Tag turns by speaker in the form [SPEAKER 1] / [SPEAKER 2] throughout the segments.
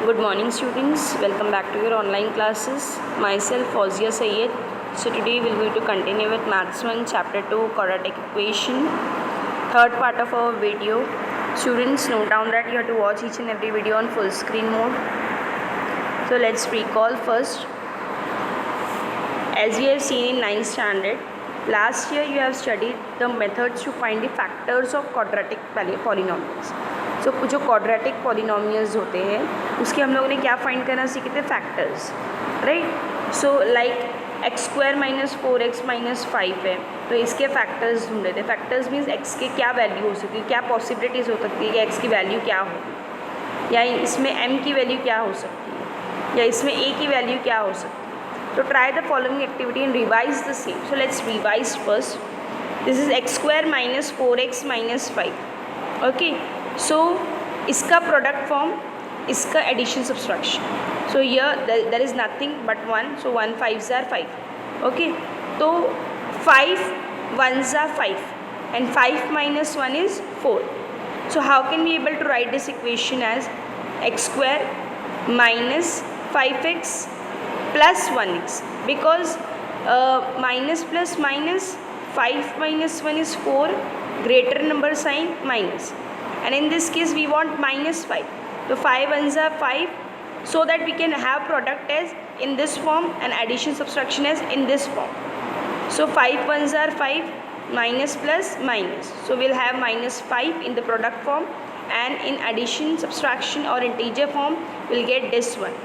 [SPEAKER 1] Good morning students, welcome back to your online classes. Myself Fawzia Sayyed. So today we are going to continue with Maths 1 Chapter 2 Quadratic Equation, third part of our video. Students, note down that you have to watch each and every video on full screen mode. So let's recall first. As we have seen in 9th standard, last year you have studied the methods to find the factors of quadratic polynomials. So जो quadratic polynomials होते हैं उसके हम लोगों ने क्या find करना सीखे थे, factors, right. So like x square minus 4x minus 5 है, तो इसके फैक्टर्स ढूंढ रहे थे. फैक्टर्स मीन्स एक्स के क्या वैल्यू हो सकती है, क्या पॉसिबिलिटीज़ हो सकती है कि एक्स की वैल्यू क्या होगी, या इसमें m की वैल्यू क्या हो सकती है, या इसमें a की वैल्यू क्या हो सकती है. तो try the following activity and revise the same. So let's revise first. This is x square minus 4x minus 5. Okay, so इसका प्रोडक्ट फॉर्म, इसका addition subtraction. So there is nothing but 1. सो 1 5s are 5. Okay, तो 5 1s are 5 and 5 minus 1 is 4. So how can we able to write this equation as x square minus 5x plus 1x, because minus plus minus, 5 minus 1 is 4, greater number sign minus, and in this case we want minus 5. So 5 1s are 5, so that we can have product as in this form and addition subtraction as in this form. So 5 1s are 5, minus plus minus, so we'll have minus 5 in the product form, and in addition subtraction or integer form we'll get this one.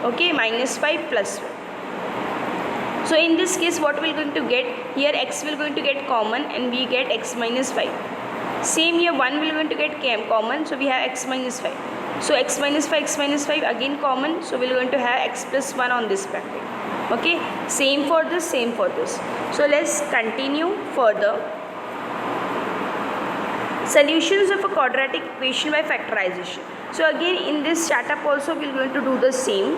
[SPEAKER 1] Okay, minus 5 plus 1. So in this case what we're going to get here, x will going to get common and we get x minus 5. Same here 1 will going to get common, so we have x minus 5. So x minus 5 again common, so we're going to have x plus 1 on this bracket. Okay, same for this, same for this. So let's continue further. Solutions of a quadratic equation by factorization. So again in this setup also we're going to do the same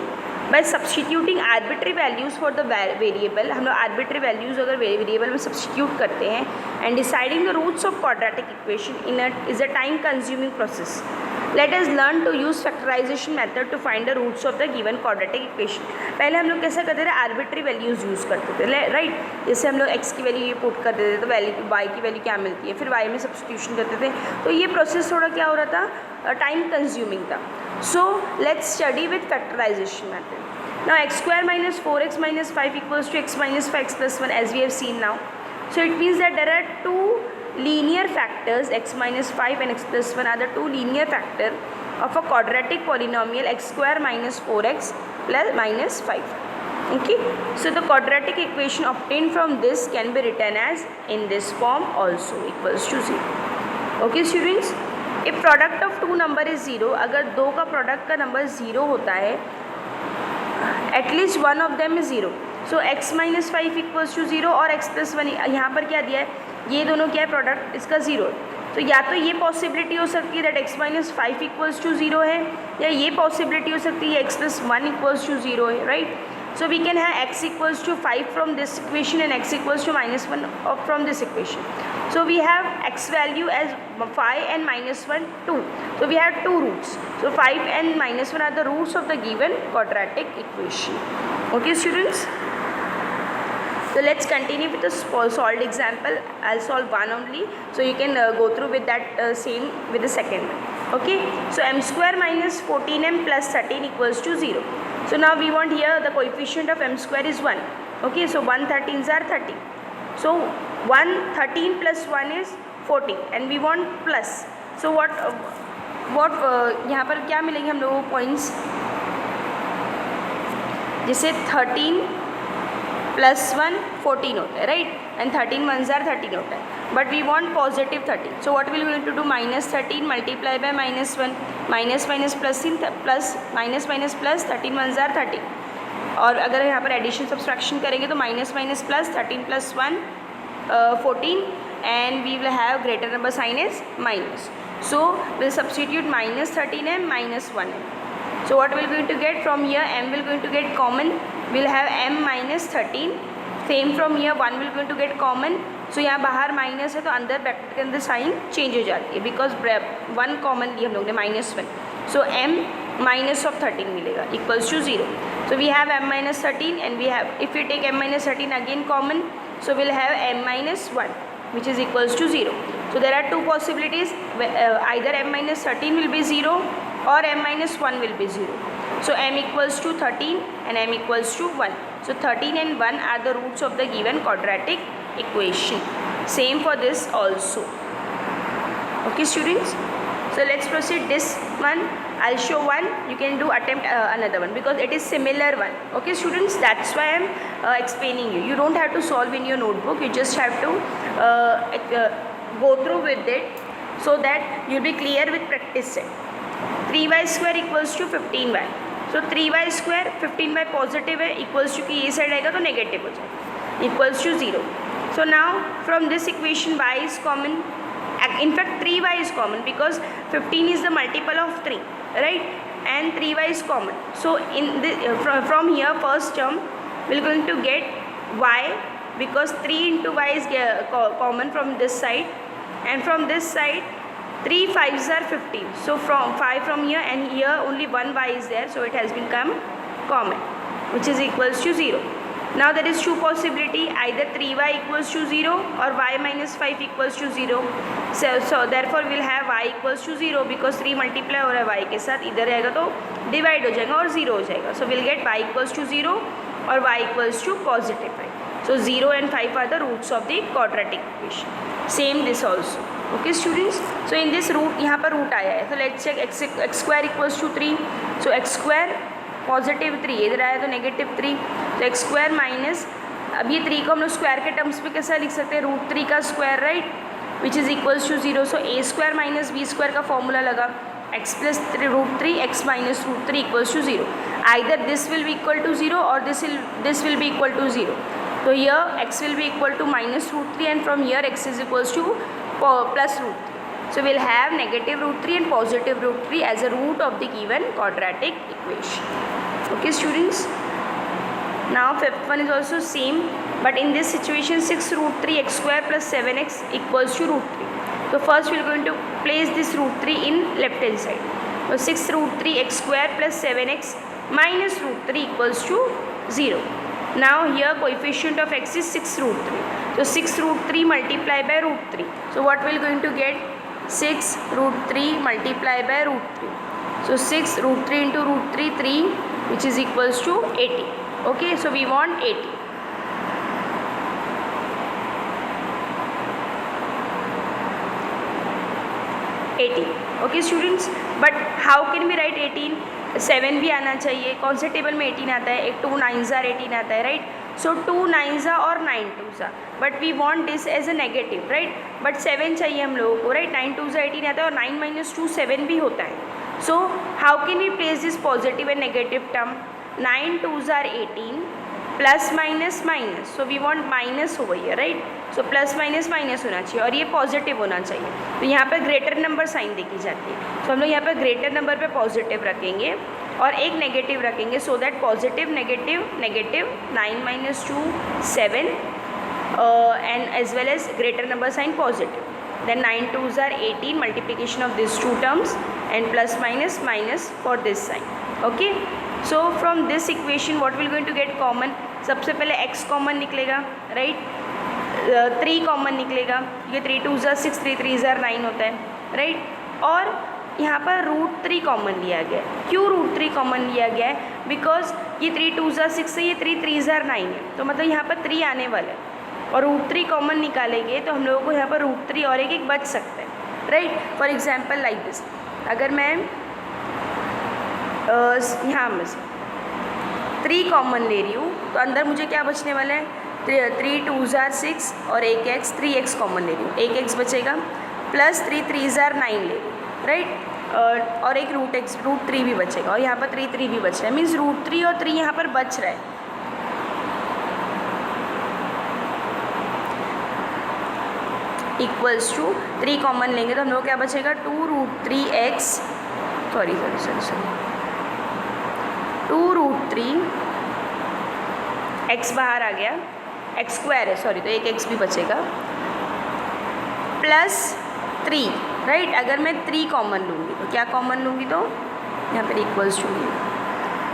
[SPEAKER 1] by substituting arbitrary values for the variable. हम लोग arbitrary values अगर variable में substitute करते हैं, and deciding the roots of quadratic equation is a time consuming process. Let us learn to use factorization method to find the roots of the given quadratic equation. पहले हम लोग कैसा करते थे, arbitrary values use करते थे, right. जैसे हम लोग x की वैल्यू ये पुट करते थे तो y की वैल्यू क्या मिलती है, फिर y में सब्सटीट्यूशन करते थे. तो ये प्रोसेस थोड़ा क्या हो रहा था, टाइम कंज्यूमिंग था. So let's study with factorisation method. Now x square minus 4x minus 5 equals to x minus 5x plus 1, as we have seen now. So it means that there are two linear factors, x minus 5 and x plus 1 are the two linear factor of a quadratic polynomial x square minus 4x plus minus 5. Okay, so the quadratic equation obtained from this can be written as in this form also, equals to 0. Okay students, if product of two number is 0, अगर दो का product का number 0 होता है, at least one of them is 0. So x minus 5 equals to 0 और x plus 1, यहाँ पर क्या दिया है, ये दोनों क्या है, प्रोडक्ट इसका 0. तो या तो ये पॉसिबिलिटी हो सकती है that x minus 5 equals to 0 है, या ये पॉसिबिलिटी हो सकती है x plus 1 equals to 0 है, right. So we can have x equals to 5 from this equation and x equals to minus 1 from this equation. So we have x value as 5 and minus 1 2. So we have two roots. So 5 and minus 1 are the roots of the given quadratic equation. Okay students. So let's continue with the solved example. I'll solve one only, so you can go through with that same with the second one. Okay. So m square minus 14m plus 13 equals to 0. So now we want here the coefficient of m square is 1. Okay, so 1 13s are 30. So 1 13 plus 1 is 14 and we want plus. So what यहाँ पर क्या मिलेंगे हम लोगों को points, जैसे 13 plus 1 14 होता है, राइट, एंड 13 1s are 13 होता है, but we want positive 13. So what will we to do, minus 13 multiply by minus 1, minus minus plus in plus, minus minus plus, 13 1s are 13. और अगर यहाँ पर एडिशन सब्सट्रैक्शन करेंगे तो minus minus plus, 13 plus 1 14, and we will have greater number sign is minus. So will substitute minus 13m minus 1m. So what we are going to get from here, m will going to get common, we'll have m minus 13. Same from here 1 will going to get common. So यहाँ बाहर minus है तो अंदर bracket के अंदर sign change हो जाती है, बिकॉज 1 कॉमन लिया हम लोग ने, -1. So m माइनस ऑफ 13 मिलेगा equals to 0. So we have m minus 13 and we have, if we take m minus 13 again common, so we'll have m minus 1 which is equals to 0. So there are two possibilities, either m minus 13 will be 0 or m minus 1 will be 0. So m equals to 13 and m equals to 1. So 13 and 1 are the roots of the given quadratic equation. Same for this also. Okay students, so let's proceed this one. I'll show one, you can do attempt another one because it is similar one. Okay students, that's why I'm explaining you. You don't have to solve in your notebook, you just have to go through with it so that you'll be clear with practice set. 3y square equals to 15y. So 3y square 15y positive है, equals to कि ये side आएगा तो negative हो जाएगा, equals to 0. So now from this equation y is common. In fact 3y is common because 15 is the multiple of 3, right, and 3y is common. So in the from here first term we're going to get y because 3 into y is common from this side, and from this side 3 5s are 15. So from 5 from here and here only one y is there, so it has become common, which is equals to 0. Now there is two possibility, either 3y equals to 0 or y minus 5 equals to 0. So therefore we'll have y equals to 0 because 3 multiply हो रहा है y के साथ, इधर आएगा तो divide हो जाएगा और 0 हो जाएगा. So we'll get y equals to 0 और y equals to positive 5. So 0 and 5 are the roots of the quadratic equation. Same this also. Okay students, so in this root यहाँ पर root आया है, so let's check x square equals to 3. So x square positive 3, इधर आया तो negative 3. तो x square minus, अब ये 3 को हम लोग स्क्वायर के टर्म्स में कैसा लिख सकते हैं, रूट 3 का square, right, which is equals to 0. So a square minus b square का फॉर्मूला लगा, x plus root 3 x minus root 3 equals to 0. Either this will be equal to 0 और this will be equal to 0. तो here x will be equal to minus root 3 and from here x is equals to plus root 3. So we'll have negative root 3 and positive root 3 as a root of the given quadratic equation. Okay students, now fifth one is also same, but in this situation 6 root 3 x square plus 7x equals to root 3. So first we are going to place this root 3 in left hand side. So 6 root 3 x square plus 7x minus root 3 equals to 0. Now here coefficient of x is 6 root 3. So 6 root 3 multiplied by root 3. So what we are going to get, 6 root 3 multiplied by root 3. So 6 root 3 into root 3, 3, which is equals to 80. Okay, so we want 80. Okay students, but how can we write 18? 7 भी आना चाहिए, कौन से table में 18 आता है, एक 2 9s are 18 आता है, राइट. सो 2 9s और 9 2s, but we want this as a negative, right, but 7 चाहिए हम लोगों को, राइट. 9 2s 18 आता है और 9 minus 2 7 भी होता है. So how can we place this positive and negative term. 9 2s are 18 plus minus minus, so we want minus हो गई है, right. So plus minus minus होना चाहिए और ये पॉजिटिव होना चाहिए. तो यहाँ पर ग्रेटर नंबर साइन देखी जाती है, तो हम लोग यहाँ पर ग्रेटर नंबर पे पॉजिटिव रखेंगे और एक नेगेटिव रखेंगे, so that positive negative negative 9 minus 2 7 and as well as greater number sign positive. Then 9 2s are 18, multiplication of these two terms and plus minus minus for this sign. Okay, so from this equation what we're going to get common. सबसे पहले x common निकलेगा, right. 3 common निकलेगा, ये 3 2s are 6 3 3s are 9 होता है, right. और यहाँ पर रूट 3 कॉमन लिया गया है. क्यों रूट 3 कॉमन लिया गया है, बिकॉज ये 3 2s are 6 है, ये 3 3s are 9 है, तो मतलब यहाँ पर 3 आने वाला है और रूट 3 कॉमन निकालेंगे तो हम लोगों को यहाँ पर रूट 3 और एक बच सकता है, right. For example like this, अगर मैं यहाँ में से 3 कॉमन ले रही हूँ तो अंदर मुझे क्या बचने वाला है, 3 2s are 6 और एक x 3x कॉमन ले रही हूँ, एक x बचेगा प्लस 3 3s are 9 ले रही हूँ, राइट. और एक रूट 3 भी बचेगा और यहाँ पर 3 3 भी बच रहा है, मीन्स रूट 3 और 3 यहाँ पर बच रहा है. इक्वल्स टू 3 कॉमन लेंगे तो हम लोग क्या बचेगा, 2 root 3x, sorry 2 root 3 x बाहर आ गया, x स्क्वायर है, सॉरी, तो एक x भी बचेगा प्लस 3, राइट. अगर मैं 3 कॉमन लूँगी तो क्या कॉमन लूँगी, तो यहाँ पर इक्वल्स टू ये।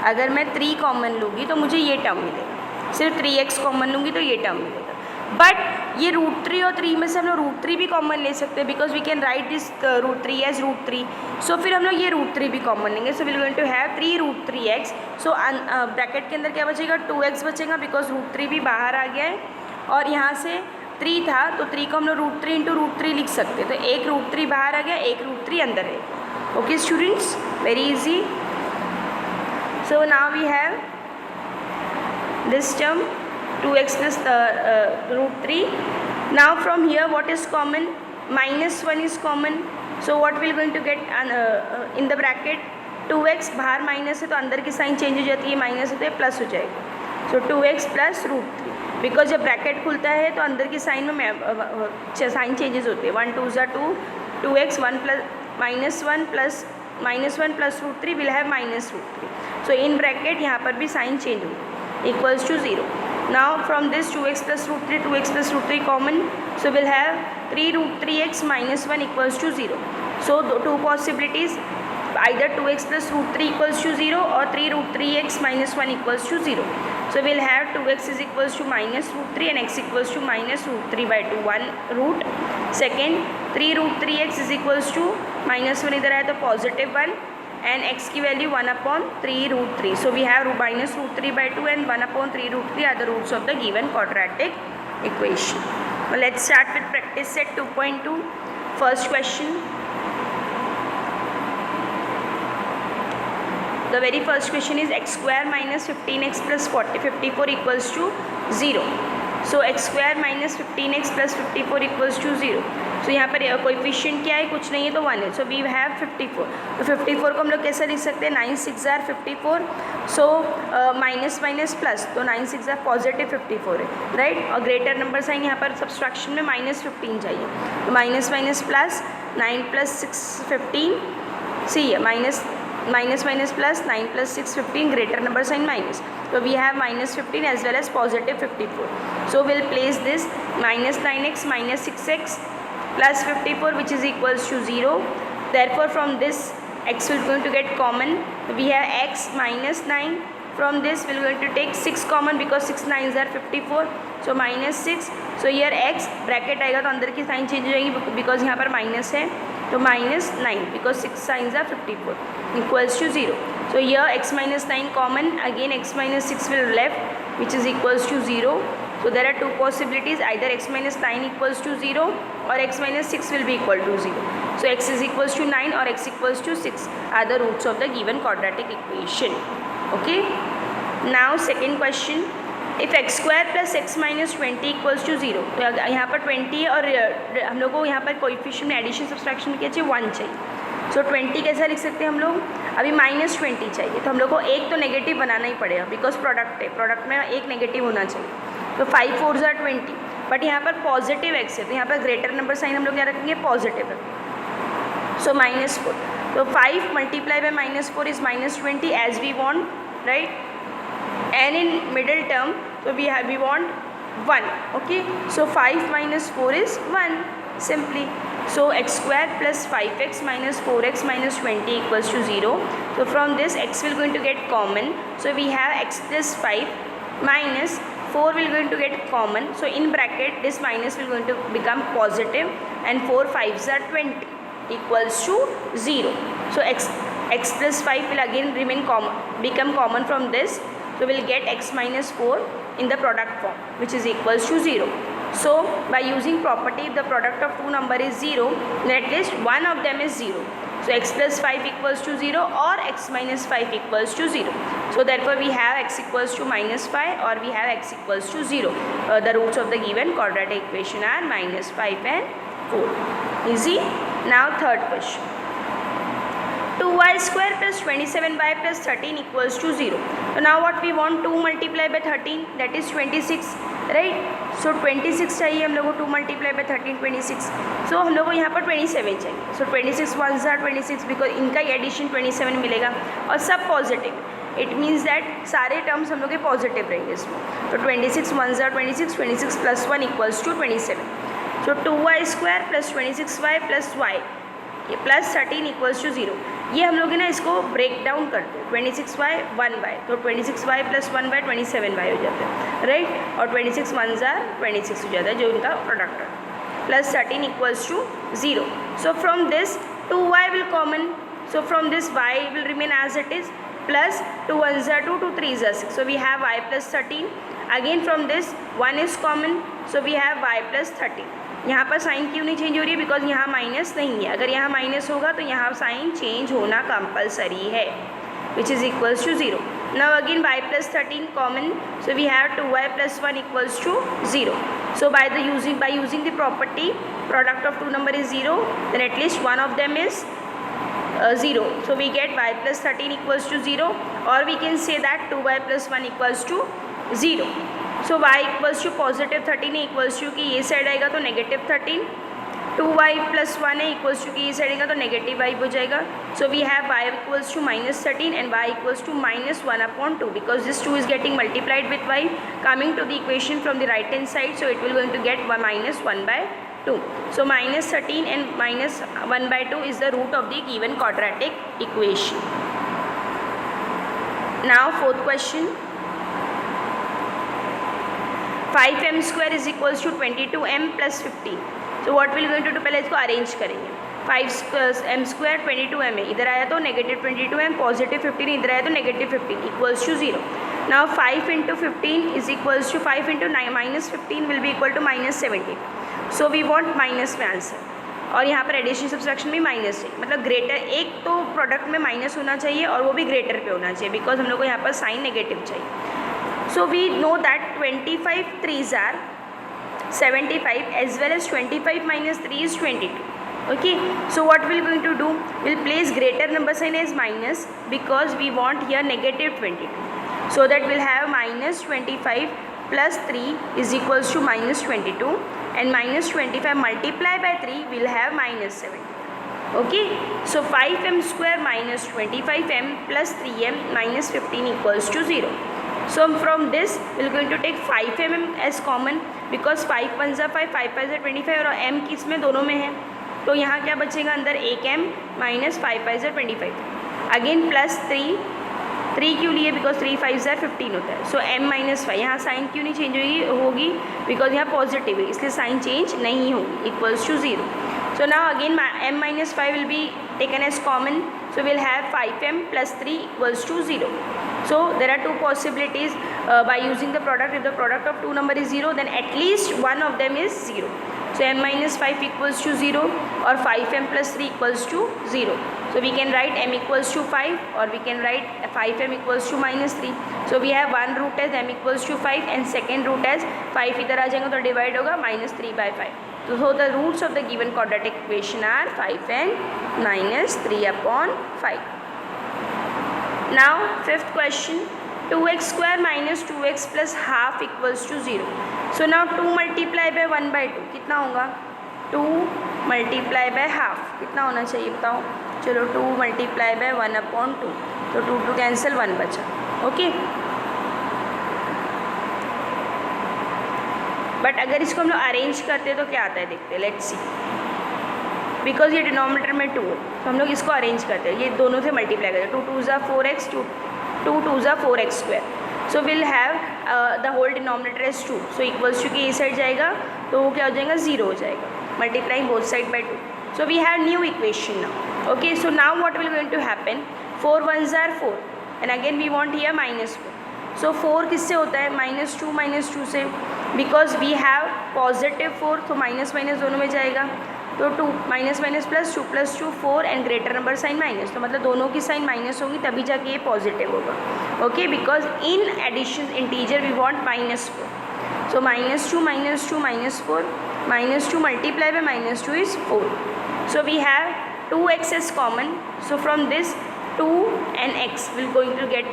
[SPEAKER 1] अगर मैं 3 कॉमन लूँगी तो मुझे ये टर्म मिलेगा, सिर्फ 3x कॉमन लूँगी तो ये टर्म मिलेगा। बट ये √3 और 3 में से हम लोग √3 भी कॉमन ले सकते हैं, because we can write this √3 as √3। So फिर हम लोग ये √3 भी कॉमन लेंगे। So will going to have 3√3x। सो ब्रैकेट के अंदर क्या बचेगा, 2x बचेगा, बिकॉज √3 भी बाहर आ गया है और यहाँ से 3 था तो 3 को हम लोग √3 × √3 लिख सकते हैं। तो एक √3 बाहर आ गया, एक √3 अंदर है। Okay students, very easy. So now we have this term 2x plus √3. Now from here what is common? -1 is common. So what we are going to get in the bracket 2x, बाहर minus है तो अंदर की sign change हो जाती है, minus है तो ये प्लस हो जाएगा। सो 2x प्लस √3, बिकॉज जब ब्रैकेट खुलता है तो अंदर की साइन में साइन चेंजेस होते हैं। 1 2 ज़ा 2, 2x 1 plus -1 plus -1 plus √3 will have -√3। So in bracket यहाँ पर भी साइन चेंज होगी, equals to 0। Now from this 2x plus √3, 2x plus √3 common, so will have 3√3x -1 equals to 0। So 2 possibilities, either 2x plus √3 equals to 0 or 3√3x -1 equals to 0. So we'll have 2x is equals to -√3 and x equals to -√3 by 2, 1 root. Second, 3√3x is equals to -1 इधर आया तो +1 and x की value 1/3√3. So we have -√3 by 2 and 1/3√3 are the roots of the given quadratic equation. Well, let's start with practice set 2.2. First question. The very first question is x square minus 15x plus 54 equals to 0. So x square minus 15x plus 54 equals to 0. So यहाँ पर coefficient क्या है, कुछ नहीं है तो 1 है। So we have 54। तो 54 को हम लोग कैसे लिख सकते हैं, 9 6 are 54। So minus minus plus, तो 9 6 are पॉजिटिव 54 है, राइट। और ग्रेटर नंबर साइन यहाँ पर सब्सट्रैक्शन में -15 चाहिए, तो माइनस माइनस प्लस 9 + 6 15, सी है minus plus 9 + 6 15, greater number sign minus, so we have -15 as well as positive 54. So we'll place this -9x minus 6x plus 54 which is equals to 0. Therefore from this x will going to get common, we have x minus 9. From this we are going to take 6 common because 6 9s are 54, so -6. So here x bracket आएगा तो अंदर की sign change हो जाएगी because यहाँ पर minus है, तो -9 because 6 signs are 54 equals to 0. So here x minus 9 common, again x minus 6 will left which is equals to 0. So there are 2 possibilities, either x minus 9 equals to 0 or x minus 6 will be equal to 0. So x is equals to 9 or x equals to 6 are the roots of the given quadratic equation. Okay. Now second question, if x square plus x minus 20 equals to 0. तो यहाँ पर 20 और हम लोग को यहाँ पर coefficient में एडिशन सब्सट्रैक्शन क्या चाहिए, 1 चाहिए। सो 20 कैसा लिख सकते हैं हम लोग, अभी -20 चाहिए तो हम लोग को एक तो नेगेटिव बनाना ही पड़ेगा बिकॉज प्रोडक्ट है, प्रोडक्ट में एक नेगेटिव होना चाहिए। तो 5 4 are 20, बट यहाँ पर पॉजिटिव x है तो यहाँ पर ग्रेटर नंबर साइन हम लोग क्या रखेंगे, पॉजिटिव रखेंगे। सो -4, तो 5 × -4 is -20 as we want, right? And in middle term, so we want 1. Okay, so 5 minus 4 is 1 simply. So x square plus 5x minus 4x minus 20 equals to 0. So from this x will going to get common. So we have x plus 5 minus 4 will going to get common. So in bracket this minus will going to become positive and 4 5s are 20 equals to 0. So x plus 5 will again remain common, become common from this. So we'll get x minus 4 in the product form which is equals to 0. So by using property if the product of two number is 0, then at least one of them is 0. So x plus 5 equals to 0 or x minus 5 equals to 0. So therefore we have x equals to -5 or we have x equals to 0. The roots of the given quadratic equation are -5 and 4. Easy. Now third question. 2y square plus 27y plus 13 equals to 0. So now what we want, 2 multiplied by 13 that is 26, right? So 26 चाहिए हम लोग को, 2 multiplied by 13 26. So हम लोग को यहाँ पर 27 चाहिए. So 26 1s are 26 because इनका ही एडिशन 27 मिलेगा और सब पॉजिटिव. इट मीन्स दैट सारे टर्म्स हम लोग के पॉजिटिव रहेंगे इसमें. तो 26 1s are 26, 26 plus 1 equals to 27. So 2y square plus 26y plus y plus 13 equals to 0. ये हम लोग ना इसको ब्रेक डाउन करते हैं 26y 1y, तो 26y प्लस 1y 27y हो जाता है, राइट। और 26 1 जार 26 हो जाता है जो इनका प्रोडक्ट है, plus 13 equals to 0. So from this 2y will common, so from this y will remain as it is, plus 2 1 जार 2 2 3 जार 6, so we have y plus 13. Again from this 1 is common, so we have y plus 13. यहाँ पर sign क्यों नहीं change हो रही है? Because यहाँ माइनस नहीं है. अगर यहाँ माइनस होगा तो यहाँ साइन चेंज होना कंपलसरी है, which is equals to 0. Now again y plus 13 common, so we have 2y plus 1 equals to 0. So by using the property product of two number is 0, then at least one of them is 0. So we get y plus 13 equals to 0, or we can say that 2y plus 1 equals to 0. So y equals to positive 13 है, equals to कि ये side आएगा तो negative 13, 2y plus 1 है, equals to कि ये side आएगा तो नेगेटिव y हो जाएगा. So we have y equals to -13 and y equals to -1/2, because this 2 is getting multiplied with y coming to the equation from the right hand side, so it will going to get -1/2. So -13 and -1/2 is the root of the given quadratic equation. Now fourth question, 5m square is equals to 22m plus 15. So what will going to do, पहले इसको arrange करेंगे. 5m square 22m है, इधर आया तो negative 22m, positive 15 इधर आया तो negative 15 equals to 0. Now 5 into 15 is equals to 5 into -15 will be equal to -17. So we want minus में आंसर, और यहाँ पर एडिशन सब्सट्रैक्शन में माइनस है, मतलब ग्रेटर, एक तो प्रोडक्ट में माइनस होना चाहिए और वो भी ग्रेटर पे होना चाहिए, बिकॉज हम लोग को यहाँ पर साइन नेगेटिव चाहिए. So we know that 25 3s are 75 as well as 25 minus 3 is 22. Okay, so what we're going to do, we'll place greater number sign as minus because we want here negative 22. So that we'll have minus 25 plus 3 is equals to minus 22, and minus 25 multiplied by 3 will have minus 70. Okay, so 5m square minus 25m plus 3m minus 15 equals to 0. So from this we're going to take 5m as common because 5 1 ज़ा 5, 5 5 ज़ा 25 और m किस में, दोनों में है, तो यहाँ क्या बचेगा अंदर 1m माइनस 5 5 ज़ा 25. अगेन प्लस 3 क्यों लिए, बिकॉज 3 5 ज़ा 15 होता है. सो m माइनस 5, यहाँ साइन क्यों नहीं चेंज होगी बिकॉज यहाँ पॉजिटिव है, इसलिए साइन चेंज नहीं होगी, equals to 0. So now again m minus 5 will be taken as common, so we'll have 5m plus 3 equals to 0. So there are two possibilities by using the product. If the product of two number is 0, then at least one of them is 0. So m minus 5 equals to 0 or 5m plus 3 equals to 0. So we can write m equals to 5 or we can write 5m equals to minus 3. So we have one root as m equals to 5 and second root as 5 इधर आ जाएगा तो divide होगा -3/5. So the roots of the given quadratic equation are 5 and minus 3/5. Now fifth question, 2x square minus 2x plus half equals to 0. So now 2 multiply by 1/2 कितना होगा, 2 multiply by half कितना होना चाहिए बताओ. चलो 2 multiply by 1/2, तो 2 cancel 1 बचा. Okay, but अगर इसको हम लोग अरेंज करते हैं तो क्या आता है देखते हैं, लेट्स सी. बिकॉज ये डिनोमिनेटर में 2 है तो हम लोग इसको अरेंज करते हैं, ये दोनों से मल्टीप्लाई करते हैं. 2 2 ज़ा 4x, 2 2 ज़ा 4x square. So will have the whole denominator as 2. So equals to कि ये साइड जाएगा तो वो क्या हो जाएगा, 0 हो जाएगा, multiplying both side by 2. So we have new equation now. Okay, so now what will going to happen, 4 1 ज़ार 4 and again we want here -4. So 4 किससे होता है, -2 से, बिकॉज वी हैव पॉजिटिव 4, तो माइनस माइनस दोनों में जाएगा, तो 2 minus minus plus 2 + 2 4 and greater number sign minus, तो मतलब दोनों की साइन माइनस होगी तभी जाके ये पॉजिटिव होगा. Okay, because in addition integer we want -4. So -2 -2 -4 -2 multiply by -2 is 4. So we have 2x as common. So from this 2 and x will going to get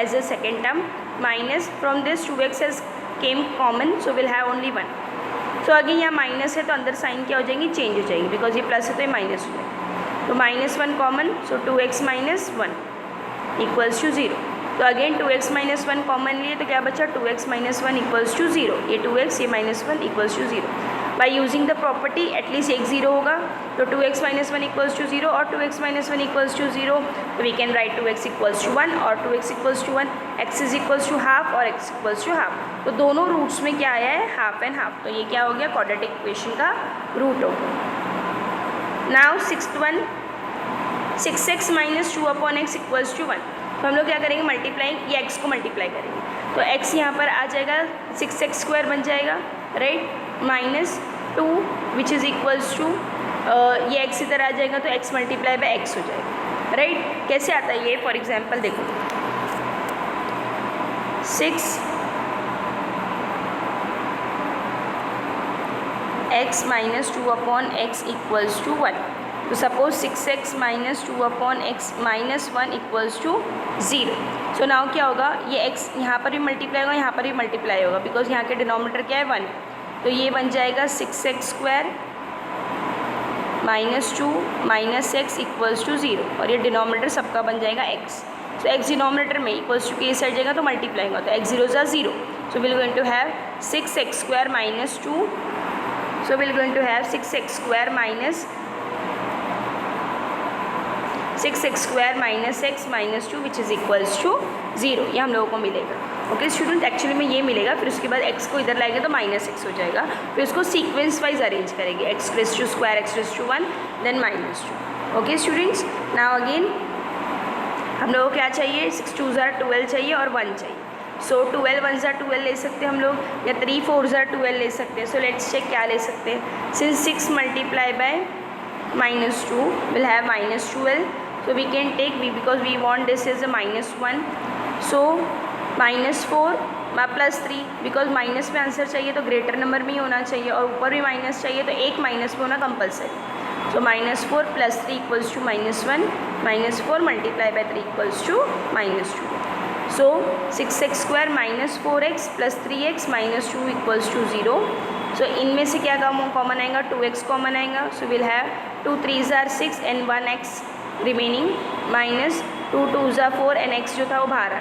[SPEAKER 1] as a second term, minus from this 2x has came common, so we'll have only 1. So again यहाँ minus है तो अंदर sign क्या हो जाएंगी, change हो जाएगी, because ये प्लस है तो ये माइनस हो जाएगा. तो -1 common, so 2x - 1 equals to 0. तो अगेन 2x - 1 कॉमन लिए तो क्या बचा, 2x - 1 इक्वल्स टू 0. ये 2x ये -1 equals to 0. By using the property at least एक ज़ीरो होगा, तो 2x minus one equals to zero और 2x minus one equals to zero, तो we can write 2x equals to 1 और 2x equals to 1, x is equals to half और x equals to half. तो दोनों roots में क्या आया है, हाफ एंड हाफ, तो ये क्या हो गया, क्वाड्रेटिक इक्वेशन का रूट हो गया। Now sixth one, 6x minus 2 upon x equals to 1, तो हम लोग क्या करेंगे, मल्टीप्लाइंग, ये x को मल्टीप्लाई करेंगे, तो x यहाँ पर आ जाएगा 6x स्क्वायर बन जाएगा, right, minus 2 which is equals to ये x इधर आ जाएगा तो x मल्टीप्लाई बाय x हो जाएगा, राइट। कैसे आता है ये, फॉर एग्जांपल देखो 6x minus 2 upon x equals to 1, तो suppose 6x minus 2 upon x minus 1 equals to 0। So now क्या होगा, ये x यहाँ पर भी मल्टीप्लाई होगा, यहाँ पर भी मल्टीप्लाई होगा, बिकॉज यहाँ के डिनोमिनेटर क्या है 1, तो ये बन जाएगा 6x square minus 2 minus x equals to 0, और ये डिनोमिनेटर सबका बन जाएगा x। सो x डिनोमिनेटर में इक्वल्स टू के साइड जाएगा तो मल्टीप्लाई होगा, तो x 0 ज़ा 0, so will going to have 6x square minus 2, so will going to have 6x square minus 6x square minus x minus 2 which is equals to 0, ये हम लोगों को मिलेगा। ओके स्टूडेंट, एक्चुअली में ये मिलेगा, फिर उसके बाद x को इधर लाएंगे तो माइनस एक्स हो जाएगा, फिर उसको सीक्वेंस वाइज अरेंज करेंगे, x raise to square, x raise to 1, then minus 2। Okay students, now again हम लोगों को क्या चाहिए, 6 2 ज़ा 12 चाहिए और 1 चाहिए, सो 12 1 ज़ा 12 ले सकते हैं हम लोग, या 3 4 ज़ा 12 ले सकते हैं। सो लेट्स चेक क्या ले सकते हैं, since 6 multiply by minus 2 will have minus 12, so we can take v because we want this is a minus 1, so minus 4 plus 3, because minus में आंसर चाहिए तो ग्रेटर नंबर में ही होना चाहिए, और ऊपर भी माइनस चाहिए तो एक माइनस में होना compulsory, so minus 4 plus 3 equals to minus 1, minus 4 multiply by 3 equals to minus 2, so 6x square minus 4x plus 3x minus 2 equals to 0। So इनमें से क्या कॉमन आएगा, 2x कॉमन आएगा, सो विल हैव 2 3 ज़ा 6 एंड 1x रिमेनिंग, माइनस 2 2 ज़ा 4 and x जो था वो बाहर आ,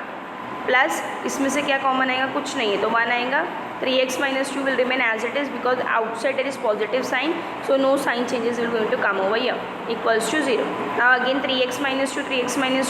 [SPEAKER 1] प्लस इसमें से क्या कॉमन आएगा, कुछ नहीं है तो 1 आएगा, 3x minus 2 will remain as it is because outside there is positive sign, so no sign changes will going to come over here, equals to 0। Now again 3x minus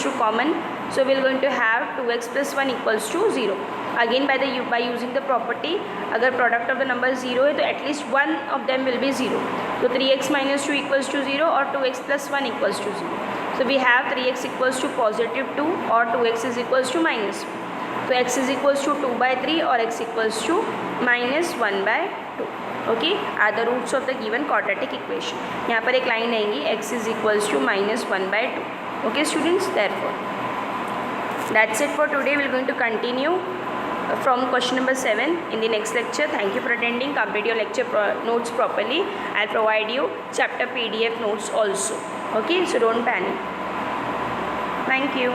[SPEAKER 1] 2 common, so we're going to have 2x plus 1 equals to 0, again by using the property, अगर product of the number 0 है तो at least one of them will be 0, तो 3x minus 2 equals to 0 और 2x plus 1 equals to 0, so we have 3x equals to positive 2 और 2x is equals to minus 1, तो x is equals to 2 by 3 और x equals to minus 1 by 2। Okay, are the roots of the given quadratic equation. यहाँ पर एक line आएंगी, x is equals to minus 1 by 2। Okay students, therefore that's it for today. We're going to continue from question number 7 in the next lecture. Thank you for attending. Complete your lecture notes properly. I'll provide you chapter PDF notes also. Okay, so don't panic. Thank you.